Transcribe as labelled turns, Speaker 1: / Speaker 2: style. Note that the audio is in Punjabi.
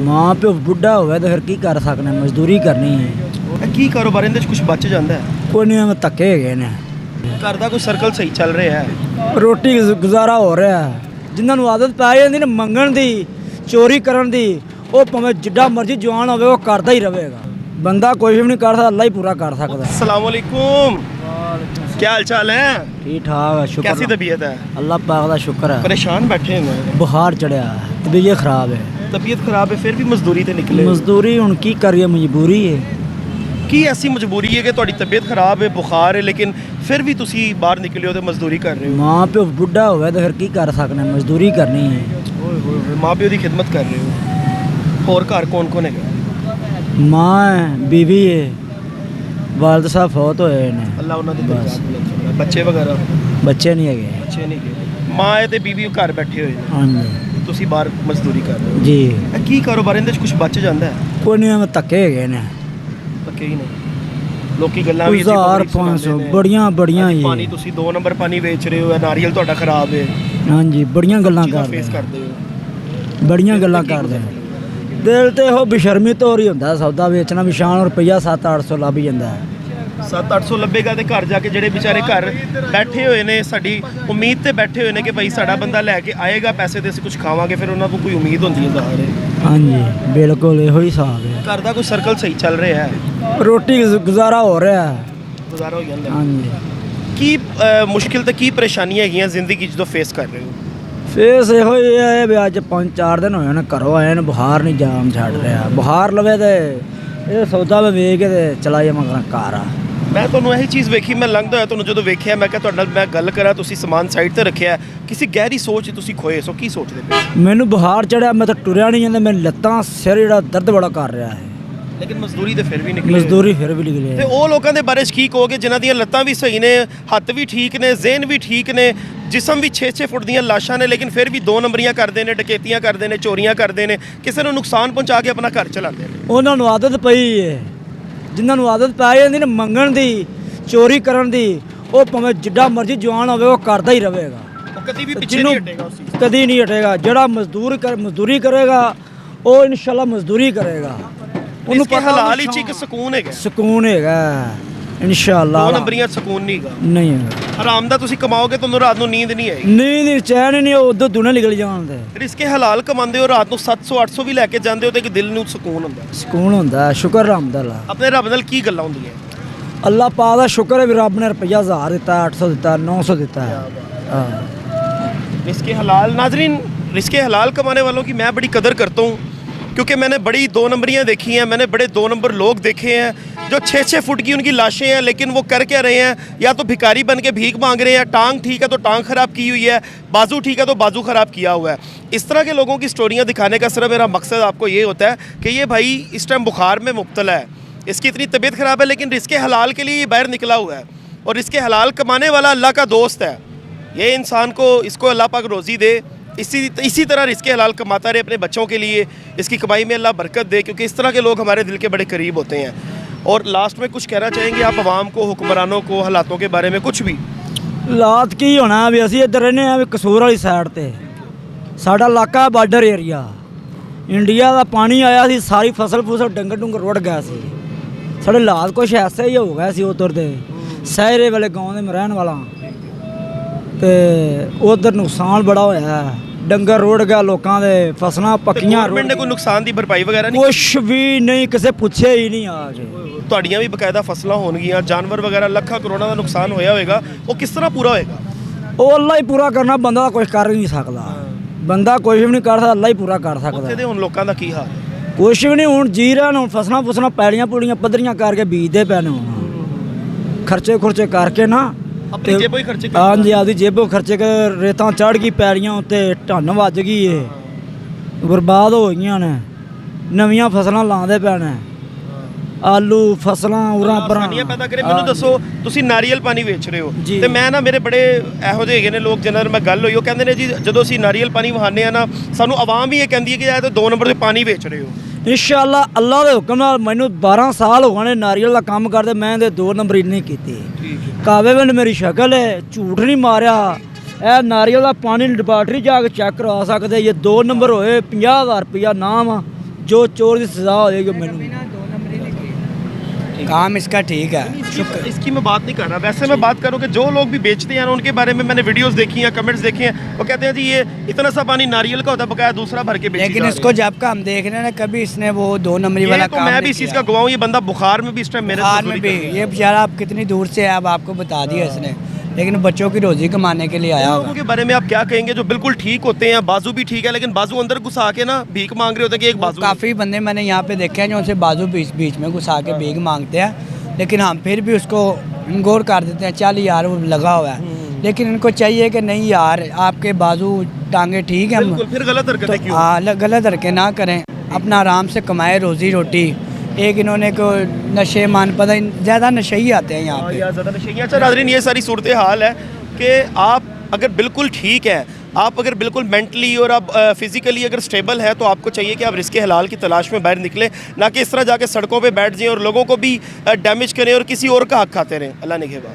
Speaker 1: ਮਾਂ ਪਿਓ ਬੁੱਢਾ ਹੋਵੇ ਤਾਂ ਫਿਰ ਕੀ ਕਰ ਸਕਣਾ, ਮਜ਼ਦੂਰੀ ਕਰਨੀ ਹੈ।
Speaker 2: ਕੀ ਕਾਰੋਬਾਰ ਇਹਦੇ 'ਚ ਕੁਝ ਬਚ ਜਾਂਦਾ ਹੈ?
Speaker 1: ਕੋਈ ਨਹੀਂ, ਐਵੇਂ ਧੱਕੇ ਹੈਗੇ ਨੇ।
Speaker 2: ਘਰ ਦਾ ਕੋਈ ਸਰਕਲ ਸਹੀ ਚੱਲ ਰਿਹਾ ਹੈ?
Speaker 1: ਰੋਟੀ ਗੁਜ਼ਾਰਾ ਹੋ ਰਿਹਾ। ਜਿਨ੍ਹਾਂ ਨੂੰ ਆਦਤ ਪੈ ਜਾਂਦੀ ਨਾ ਮੰਗਣ ਦੀ, ਚੋਰੀ ਕਰਨ ਦੀ, ਉਹ ਭਾਵੇਂ ਜਿੱਡਾ ਮਰਜ਼ੀ ਜਵਾਨ ਹੋਵੇ ਉਹ ਕਰਦਾ ਹੀ ਰਹੇਗਾ। ਬੰਦਾ ਕੋਈ ਵੀ ਨਹੀਂ ਕਰ ਸਕਦਾ, ਅੱਲਾ ਹੀ ਪੂਰਾ ਕਰ ਸਕਦਾ।
Speaker 2: अस्सलाम वालेकुम, क्या हाल चाल है?
Speaker 1: ठीक ठाक है, शुक्र
Speaker 2: कैसी तबीयत है?
Speaker 1: अल्लाह पाक का शुक्र है।
Speaker 2: परेशान बैठे हुए हैं,
Speaker 1: बुखार चढ़िया है, तबीयत खराब है।
Speaker 2: तबीयत खराब है, फिर भी मजदूरी ते निकले।
Speaker 1: मजदूरी हुण की करिए, मजबूरी है।
Speaker 2: की ऐसी मजबूरी है कि तुहाडी तबीयत खराब है, बुखार है, लेकिन फिर भी तुसी बाहर निकले हो ते मजदूरी कर रहे हो?
Speaker 1: माँ प्यो बुढ़ा होवे तो फिर की कर सकना, मजदूरी करनी है।
Speaker 2: माँ प्यो की खिदमत कर रहे हो। और घर कौन कौन है?
Speaker 1: माँ है, बीवी है, वालिद साहब फौत होए ने।
Speaker 2: अल्लाह उन्हां दे दरजात बुलंद करे। बच्चे वगैरह?
Speaker 1: बच्चे नहीं है।
Speaker 2: बच्चे नहीं गए। माँ है ते बीवी घर बैठे हुए ने,
Speaker 1: हाँ जी
Speaker 2: ਤੁਸੀਂ ਬਾਹਰ ਮਜ਼ਦੂਰੀ ਕਰ ਰਹੇ ਹੋ।
Speaker 1: जी।
Speaker 2: ਕੀ ਕਾਰੋਬਾਰ ਇਹਦੇ 'ਚ ਕੁਝ ਬਚ ਜਾਂਦਾ ਹੈ?
Speaker 1: कोई नहीं, एवं धक्के है ने।
Speaker 2: ਪੱਕੇ ਹੀ ਨਹੀਂ। ਲੋਕੀ ਗੱਲਾਂ ਵੀ
Speaker 1: 1500 ਬੜੀਆਂ ਬੜੀਆਂ ਹੀ
Speaker 2: ਪਾਣੀ ਤੁਸੀਂ 2 ਨੰਬਰ ਪਾਣੀ ਵੇਚ ਰਹੇ ਹੋ, ਨਾਰੀਅਲ ਤੁਹਾਡਾ ਖਰਾਬ ਹੈ।
Speaker 1: ਹਾਂਜੀ, ਬੜੀਆਂ ਗੱਲਾਂ ਕਰਦੇ
Speaker 2: ਫੇਸ ਕਰਦੇ ਹੋ।
Speaker 1: ਬੜੀਆਂ ਗੱਲਾਂ ਕਰਦੇ ਦਿਲ ਤੇ ਉਹ ਬੇਸ਼ਰਮੀ ਤੋਂ ਹੀ ਹੁੰਦਾ ਸੌਦਾ ਵੇਚਣਾ। ਵਿਸ਼ਾਨ ਰੁਪਈਆ 700-800 ਲੱਭ ਜਾਂਦਾ ਹੈ।
Speaker 2: 700-800 ਲੱਭੇਗਾ ਤੇ ਘਰ ਜਾ ਕੇ ਜਿਹੜੇ ਵਿਚਾਰੇ ਘਰ ਬੈਠੇ ਹੋਏ ਨੇ, ਸਾਡੀ ਉਮੀਦ ਤੇ ਬੈਠੇ ਹੋਏ ਨੇ ਕਿ ਭਾਈ ਸਾਡਾ ਬੰਦਾ ਲੈ ਕੇ ਆਏਗਾ ਪੈਸੇ ਤੇ ਅਸੀਂ ਕੁਝ ਖਾਵਾਂਗੇ, ਫਿਰ ਉਹਨਾਂ ਨੂੰ ਕੋਈ ਉਮੀਦ ਹੁੰਦੀ ਹੈ ਜ਼ਾਹਰ ਹੈ।
Speaker 1: ਹਾਂਜੀ, ਬਿਲਕੁਲ ਇਹੋ ਹੀ ਹਿਸਾਬ ਹੈ।
Speaker 2: ਘਰ ਦਾ ਕੋਈ ਸਰਕਲ ਸਹੀ ਚੱਲ ਰਿਹਾ ਹੈ?
Speaker 1: ਰੋਟੀ ਗੁਜ਼ਾਰਾ ਹੋ ਰਿਹਾ।
Speaker 2: ਗੁਜ਼ਾਰਾ ਹੋ ਜਾਂਦਾ।
Speaker 1: ਹਾਂਜੀ।
Speaker 2: ਕੀ ਮੁਸ਼ਕਿਲ ਤੇ ਕੀ ਪਰੇਸ਼ਾਨੀਆਂ ਹੈਗੀਆਂ ਜ਼ਿੰਦਗੀ ਜਦੋਂ ਫੇਸ ਕਰ ਰਹੇ ਹੋ?
Speaker 1: ਫੇਸ ਇਹੋ ਹੀ ਹੈ ਵੀ ਅੱਜ 5-4 ਦਿਨ ਹੋਏ ਨੇ ਘਰੋਂ ਆਏ ਨੇ, ਬੁਖਾਰ ਨਹੀਂ ਜਾਮ ਛੱਡ ਰਿਹਾ। ਬੁਖਾਰ ਲਵੇ ਤੇ ਇਹ ਸੌਦਾ ਮੈਂ ਵੇਚ ਕੇ ਤੇ ਚਲਾ ਜਾਵਾਂ ਘਰ ਆ।
Speaker 2: ਮੈਂ ਤੁਹਾਨੂੰ ਇਹੀ ਚੀਜ਼ ਵੇਖੀ, ਮੈਂ ਲੰਘਦਾ ਹੋਇਆ ਤੁਹਾਨੂੰ ਜਦੋਂ ਵੇਖਿਆ ਮੈਂ ਕਿਹਾ ਤੁਹਾਡੇ ਨਾਲ ਮੈਂ ਗੱਲ ਕਰਾਂ। ਤੁਸੀਂ ਸਮਾਨ ਸਾਈਡ ਤੇ ਰੱਖਿਆ, ਕਿਸੇ ਗਹਿਰੀ ਸੋਚ ਤੁਸੀਂ ਖੋਏ ਸੋ। ਕੀ ਸੋਚਦੇ ਪਏ?
Speaker 1: ਮੈਨੂੰ ਬੁਖਾਰ ਚੜਿਆ, ਮੈਂ ਤਾਂ ਟੁਰਿਆ ਨਹੀਂ ਜਾਂਦਾ। ਮੇਰੀ ਲੱਤਾਂ ਸਿਰ ਜਿਹੜਾ ਦਰਦ ਬੜਾ ਕਰ ਰਿਹਾ ਹੈ।
Speaker 2: ਲੇਕਿਨ ਮਜ਼ਦੂਰੀ ਤੇ ਫਿਰ ਵੀ ਨਿਕਲੇ।
Speaker 1: ਮਜ਼ਦੂਰੀ ਫਿਰ ਵੀ ਨਿਕਲੀ।
Speaker 2: ਤੇ ਉਹ ਲੋਕਾਂ ਦੇ ਬਾਰੇ 'ਚ ਕੀ ਕਹੋਗੇ ਜਿਨ੍ਹਾਂ ਦੀਆਂ ਲੱਤਾਂ ਵੀ ਸਹੀ ਨੇ, ਹੱਥ ਵੀ ਠੀਕ ਨੇ, ਜ਼ਿਹਨ ਵੀ ਠੀਕ ਨੇ, ਜਿਸਮ ਵੀ 6-6 ਫੁੱਟ ਦੀਆਂ ਲਾਸ਼ਾਂ ਨੇ, ਲੇਕਿਨ ਫਿਰ ਵੀ 2 ਨੰਬਰੀਆਂ ਕਰਦੇ ਨੇ, ਡਕੈਤੀਆਂ ਕਰਦੇ ਨੇ, ਚੋਰੀਆਂ ਕਰਦੇ ਨੇ, ਕਿਸੇ ਨੂੰ ਨੁਕਸਾਨ ਪਹੁੰਚਾ ਕੇ ਆਪਣਾ ਘਰ ਚਲਾਉਂਦੇ ਨੇ।
Speaker 1: ਉਹਨਾਂ ਨੂੰ ਆਦਤ ਪਈ ਹੈ। ਜਿਨ੍ਹਾਂ ਨੂੰ ਆਦਤ ਪੈ ਜਾਂਦੀ ਨਾ ਮੰਗਣ ਦੀ, ਚੋਰੀ ਕਰਨ ਦੀ, ਉਹ ਭਾਵੇਂ ਜਿੱਡਾ ਮਰਜ਼ੀ ਜਵਾਨ ਹੋਵੇ ਉਹ ਕਰਦਾ ਹੀ ਰਹੇਗਾ।
Speaker 2: ਉਹ ਕਦੀ ਵੀ ਪਿੱਛੇ ਨਹੀਂ ਹਟੇਗਾ ਉਸ ਚੀਜ਼।
Speaker 1: ਕਦੀ ਨਹੀਂ ਹਟੇਗਾ। ਜਿਹੜਾ ਮਜ਼ਦੂਰੀ ਕਰੇਗਾ ਉਹ ਇਨਸ਼ਾਅੱਲਾ ਮਜ਼ਦੂਰੀ ਕਰੇਗਾ। ਉਹਨੂੰ
Speaker 2: ਪਤਾ ਹਲਾਲ ਹੀ ਇੱਕ ਸਕੂਨ ਹੈਗਾ।
Speaker 1: ਸਕੂਨ ਹੈਗਾ ਇਨਸ਼ਾਅੱਲਾ।
Speaker 2: 2 ਨੰਬਰੀਆਂ ਸਕੂਨ ਨਹੀਂ ਹੈਗਾ।
Speaker 1: ਨਹੀਂ ਹੈਗਾ।
Speaker 2: ਹਰਾਮ ਦਾ ਤੁਸੀਂ ਕਮਾਓਗੇ ਤੁਹਾਨੂੰ ਰਾਤ ਨੂੰ ਨੀਂਦ ਨਹੀਂ ਆਏਗੀ।
Speaker 1: ਨਹੀਂ ਚੈਨ ਨਹੀਂ, ਉਹ ਉਦੋਂ ਦੁਨੀਆ ਨਿਕਲ ਜਾਣਦੇ।
Speaker 2: ਰਿਸਕੇ ਹਲਾਲ ਕਮਾਉਂਦੇ ਹੋ, ਰਾਤ ਨੂੰ 700-800 ਵੀ ਲੈ ਕੇ ਜਾਂਦੇ ਹੋ ਤੇ ਇੱਕ ਦਿਲ ਨੂੰ ਸਕੂਨ ਹੁੰਦਾ।
Speaker 1: ਸਕੂਨ ਹੁੰਦਾ। ਸ਼ੁਕਰ ਰੱਬ
Speaker 2: ਆਪਣੇ ਰੱਬ ਨਾਲ ਕੀ ਗੱਲਾਂ ਹੁੰਦੀਆਂ?
Speaker 1: ਅੱਲਾਹ ਪਾਕ ਦਾ ਸ਼ੁਕਰ ਹੈ ਵੀ ਰੱਬ ਨੇ ਰੁਪਈਆ 1000 ਦਿੱਤਾ, 800 ਦਿੱਤਾ, 900 ਦਿੱਤਾ है।
Speaker 2: रिस्क हलाल नाजरीन, रिस्क हलाल कमाने वालों की मैं बड़ी कदर करता हूँ, क्योंकि मैंने बड़ी 2 नंबरियाँ देखी हैं। मैंने बड़े 2 नंबर लोग देखे हैं जो 6-6 फुट की उनकी लाशें हैं, लेकिन वो कर क्या रहे हैं? या तो भिखारी बन के भीख मांग रहे हैं, टांग ठीक है तो टांग ख़राब की हुई है, बाजू ठीक है तो बाजू ख़राब किया हुआ है। इस तरह के लोगों की स्टोरियाँ दिखाने का सिर्फ मेरा मकसद आपको ये होता है कि ये भाई इस टाइम बुखार में मुब्तला है, इसकी इतनी तबीयत ख़राब है, लेकिन रिस्क हलाल के लिए ये बाहर निकला हुआ है। और रिस्क हलाल कमाने वाला अल्लाह का दोस्त है। ये इंसान को, इसको अल्लाह पाक रोज़ी दे, इसी तरह रिस्क हलाल कमाता रहे अपने बच्चों के लिए, इसकी कमाई में अल्लाह बरकत दे, क्योंकि इस तरह के लोग हमारे दिल के बड़े करीब होते हैं। और लास्ट में कुछ कहना चाहेंगे आप आवाम को, हुक्मरानों को, हालातों के बारे में कुछ भी?
Speaker 1: ਹਾਲਾਤ ਕੀ ਹੋਣਾ ਵੀ ਅਸੀਂ ਇੱਧਰ ਰਹਿੰਦੇ ਹਾਂ ਵੀ ਕਸੂਰ ਵਾਲੀ ਸਾਈਡ ਤੇ। ਸਾਡਾ ਇਲਾਕਾ ਬਾਰਡਰ ਏਰੀਆ। ਇੰਡੀਆ ਦਾ ਪਾਣੀ ਆਇਆ ਸੀ, ਸਾਰੀ ਫਸਲ ਡੰਗਰ ਰੁੜ ਗਿਆ ਸੀ। ਸਾਡੇ ਹਾਲਾਤ ਕੁਛ ਐਸੇ ਹੀ ਹੋ ਗਏ ਸੀ ਉੱਧਰ ਦੇ। ਸਹਿਰੇ ਵਾਲੇ ਗਾਉਂ ਦੇ ਮੈਂ ਰਹਿਣ ਵਾਲਾ ਤੇ ਉਧਰ ਨੁਕਸਾਨ ਬੜਾ ਹੋਇਆ। ਡੰਗਰ ਰੁੜ ਗਿਆ ਲੋਕਾਂ ਦੇ, ਫਸਲਾਂ ਪੱਕੀਆਂ।
Speaker 2: ਗਵਰਨਮੈਂਟ ਨੇ ਕੋਈ ਨੁਕਸਾਨ ਦੀ ਭਰਪਾਈ ਵਗੈਰਾ ਨਹੀਂ?
Speaker 1: ਕੁਛ ਵੀ ਨਹੀਂ, ਕਿਸੇ ਪੁੱਛਿਆ ਹੀ ਨਹੀਂ ਆ ਕੇ।
Speaker 2: ਤੁਹਾਡੀਆਂ ਵੀ ਬਕਾਇਦਾ ਫਸਲਾਂ ਹੋਣਗੀਆਂ, ਜਾਨਵਰ ਵਗੈਰਾ, ਲੱਖਾਂ ਕਰੋੜਾਂ ਦਾ ਨੁਕਸਾਨ ਹੋਇਆ ਹੋਵੇਗਾ, ਉਹ ਕਿਸ ਤਰ੍ਹਾਂ ਪੂਰਾ ਹੋਏਗਾ?
Speaker 1: ਉਹ ਅੱਲਾ ਹੀ ਪੂਰਾ ਕਰਨਾ, ਬੰਦਾ ਕੁਛ ਕਰ ਨਹੀਂ ਸਕਦਾ। ਬੰਦਾ ਕੁਛ ਵੀ ਨਹੀਂ ਕਰ ਸਕਦਾ, ਅੱਲਾ ਹੀ ਪੂਰਾ ਕਰ ਸਕਦਾ।
Speaker 2: ਉੱਥੇ ਦੇ ਹੁਣ ਲੋਕਾਂ ਦਾ ਕੀ ਹਾਲ ਹੈ?
Speaker 1: ਕੁਛ ਵੀ ਨਹੀਂ। ਹੁਣ ਜੀ ਰਹੇ ਨੇ, ਹੁਣ ਫਸਲਾਂ ਪੈਲੀਆਂ ਪੂੜੀਆਂ ਪੱਧਰੀਆਂ ਕਰਕੇ ਬੀਜਦੇ ਪਏ ਨੇ। ਹੁਣ ਖਰਚੇ ਕਰਕੇ ਨਾ
Speaker 2: ਆਪਣੀ ਜੇਬੋਂ ਹੀ ਖਰਚੇ।
Speaker 1: ਹਾਂਜੀ, ਆਪਦੀ ਜੇਬੋਂ ਖਰਚੇ ਕਰ। ਰੇਤਾਂ ਚੜ੍ਹ ਗਈ ਪੈਲੀਆਂ ਉੱਤੇ, ਢੰਨ ਵੱਜ ਗਈ ਏ, ਬਰਬਾਦ ਹੋ ਗਈਆਂ ਨੇ। ਨਵੀਆਂ ਫਸਲਾਂ ਲਾਉਂਦੇ ਪਏ ਨੇ, ਆਲੂ ਫਸਲਾਂ ਉਰਾਂ ਪਰਾਂ
Speaker 2: ਪੈਦਾ ਕਰੇ। ਮੈਨੂੰ ਦੱਸੋ, ਤੁਸੀਂ ਨਾਰੀਅਲ ਪਾਣੀ ਵੇਚ ਰਹੇ ਹੋ ਤੇ ਮੈਂ ਨਾ, ਮੇਰੇ ਬੜੇ ਇਹੋ ਜਿਹੇ ਹੈਗੇ ਨੇ ਲੋਕ ਜਿਨ੍ਹਾਂ ਨਾਲ ਮੈਂ ਗੱਲ ਹੋਈ, ਉਹ ਕਹਿੰਦੇ ਨੇ ਜੀ ਜਦੋਂ ਅਸੀਂ ਨਾਰੀਅਲ ਪਾਣੀ ਵਹਾਉਂਦੇ ਆ ਨਾ, ਸਾਨੂੰ ਆਵਾਮ ਵੀ ਇਹ ਕਹਿੰਦੀ ਹੈ ਕਿ ਇਹ ਤਾਂ 2 ਨੰਬਰ ਦੇ ਪਾਣੀ ਵੇਚ ਰਹੇ ਹੋ। ਇੰਸ਼ਾਅੱਲਾ ਅੱਲਾ ਦੇ ਹੁਕਮ ਨਾਲ ਮੈਨੂੰ 12 ਸਾਲ ਹੋ ਗਏ ਨੇ ਨਾਰੀਅਲ ਦਾ ਕੰਮ ਕਰਦੇ। ਮੈਂ ਇਹਦੇ 2 ਨੰਬਰ ਨਹੀਂ ਕੀਤੀ। ਕਾਵੇ ਵਿੱਚ ਮੇਰੀ ਸ਼ਕਲ ਹੈ, ਝੂਠ ਨਹੀਂ ਮਾਰਿਆ। ਇਹ ਨਾਰੀਅਲ ਦਾ ਪਾਣੀ ਲੈਬਾਰਟਰੀ ਜਾ ਕੇ ਚੈੱਕ ਕਰਵਾ ਸਕਦੇ। ਇਹ 2 ਨੰਬਰ ਹੋਏ, 50,000 ਰੁਪਇਆ ਨਾਮ
Speaker 1: ਜੋ ਚੋਰ ਦੀ ਸਜ਼ਾ ਹੋ ਜਾਏਗੀ ਮੈਨੂੰ।
Speaker 3: काम इसका ठीक है।
Speaker 2: इसकी मैं बात नहीं कर रहा, वैसे मैं बात करूँ कि जो लोग भी बेचते हैं ना उनके बारे में मैंने वीडियोस देखी हैं, कमेंट्स देखे हैं, वो कहते हैं जी ये इतना सा पानी नारियल का होता है, बकाया दूसरा भर के बेची
Speaker 3: लेकिन
Speaker 2: जा
Speaker 3: इसको
Speaker 2: रही है।
Speaker 3: जब का हम देख रहे हैं ना, कभी इसने वो 2 नंबरी
Speaker 2: ये
Speaker 3: वाला
Speaker 2: तो
Speaker 3: काम
Speaker 2: मैं भी
Speaker 3: नहीं
Speaker 2: इस चीज़
Speaker 3: किया।
Speaker 2: का गवाह हूँ, ये बंदा बुखार में भी इस टाइम मेरे
Speaker 3: बुखार में भी ये बेचारा अब कितनी दूर से है, अब आपको बता दिया इसने, लेकिन बच्चों की रोजी कमाने के लिए आया
Speaker 2: लोगों
Speaker 3: होगा।
Speaker 2: के बारे में आप क्या कहेंगे जो बिल्कुल ठीक होते हैं, बाजू भी ठीक है लेकिन बाजू अंदर घुसा के ना भीख मांग रहे होते हैं कि एक बाजू
Speaker 3: काफ़ी बंदे मैंने यहाँ पे देखे हैं जो उनसे बाजू बीच बीच में घुसा के भीख मांगते हैं, लेकिन हम फिर भी उसको गौर कर देते हैं, चल यार वो लगा हुआ है। लेकिन इनको चाहिए कि नहीं यार आपके बाजू टांगे ठीक है,
Speaker 2: बिल्कुल, फिर गलत हरकतें क्यों?
Speaker 3: हाँ गलत हरकतें ना करें, अपना आराम से कमाए रोजी रोटी। एक इन्होंने को नशे मान पता ज़्यादा नशे ही आते हैं यहाँ पे।
Speaker 2: या ज़्यादा नशे। अच्छा नाज़रीन, ये सारी सूरत हाल है कि आप अगर बिल्कुल ठीक है, आप अगर बिल्कुल मेंटली और आप फिज़िकली अगर स्टेबल है तो आपको चाहिए कि आप रिस्क हलाल की तलाश में बाहर निकलें, ना कि इस तरह जाके सड़कों पे बैठ जाएं और लोगों को भी डैमेज करें और किसी और का हक खाते रहें। अल्लाह निगहबान।